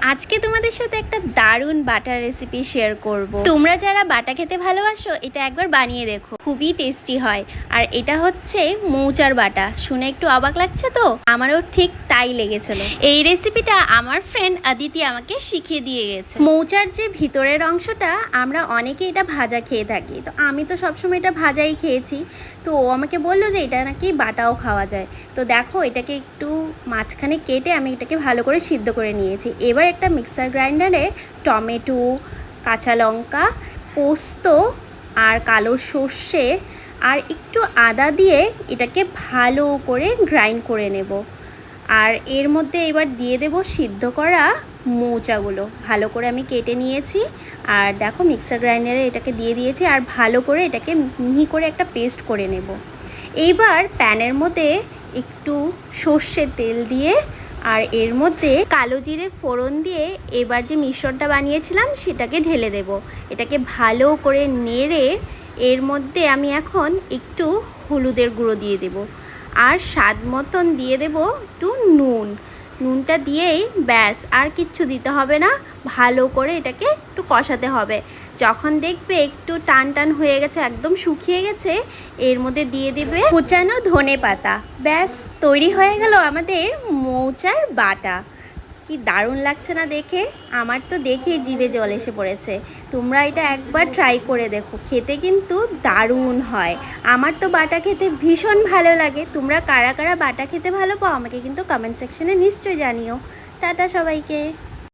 আজকে তোমাদের সাথে একটা দারুণ বাটার রেসিপি শেয়ার করব। তোমরা যারা বাটা খেতে ভালোবাসো এটা একবার বানিয়ে দেখো, খুবই টেস্টি হয়। আর এটা হচ্ছে মৌচার বাটা। শুনে একটু অবাক লাগছে তো, আমারও ঠিক তাই লেগেছিল। এই রেসিপিটা আমার ফ্রেন্ড আদিতি আমাকে শিখিয়ে দিয়ে গেছে। মৌচার যে ভিতরের অংশটা, আমরা অনেকে এটা ভাজা খেয়ে থাকি, তো আমি তো সবসময় এটা ভাজাই খেয়েছি। তো ও আমাকে বললো যে এটা নাকি বাটাও খাওয়া যায়। তো দেখো, এটাকে একটু মাঝখানে কেটে আমি এটাকে ভালো করে সিদ্ধ করে নিয়েছি। এবার একটা মিক্সার গ্রাইন্ডারে টমেটো, কাঁচা লঙ্কা, পোস্ত আর কালো সর্ষে আর একটু আদা দিয়ে এটাকে ভালো করে গ্রাইন্ড করে নেব। আর এর মধ্যে এবার দিয়ে দেব সিদ্ধ করা মৌচাগুলো। ভালো করে আমি কেটে নিয়েছি। আর দেখো, মিক্সার গ্রাইন্ডারে এটাকে দিয়ে দিয়েছি আর ভালো করে এটাকে মিহি করে একটা পেস্ট করে নেব। এইবার প্যানের মধ্যে একটু সর্ষের তেল দিয়ে আর এর মধ্যে কালো জিরে ফোড়ন দিয়ে এবার যে মিশ্রণটা বানিয়েছিলাম সেটাকে ঢেলে দেব। এটাকে ভালো করে নেড়ে এর মধ্যে আমি এখন একটু হলুদের গুঁড়ো দিয়ে দেব আর স্বাদ মতন দিয়ে দেব একটু নুনটা দিয়েই ব্যাস, আর কিচ্ছু দিতে হবে না। ভালো করে এটাকে একটু কষাতে হবে। যখন দেখবে একটু টান টান হয়ে গেছে, একদম শুকিয়ে গেছে, এর মধ্যে দিয়ে দেবে কুচানো ধনে পাতা। ব্যাস, তৈরি হয়ে গেল আমাদের মৌচার বাটা। কি দারুণ লাগছে না দেখে? আমার তো দেখেই জিভে জল এসে পড়েছে। তোমরা এটা একবার ট্রাই করে দেখো, খেতে কিন্তু দারুণ হয়। আমার তো বাটা খেতে ভীষণ ভালো লাগে। তোমরা কারা কারা বাটা খেতে ভালো পাও আমাকে কিন্তু কমেন্ট সেকশনে নিশ্চয়ই জানিও। টাটা সবাইকে।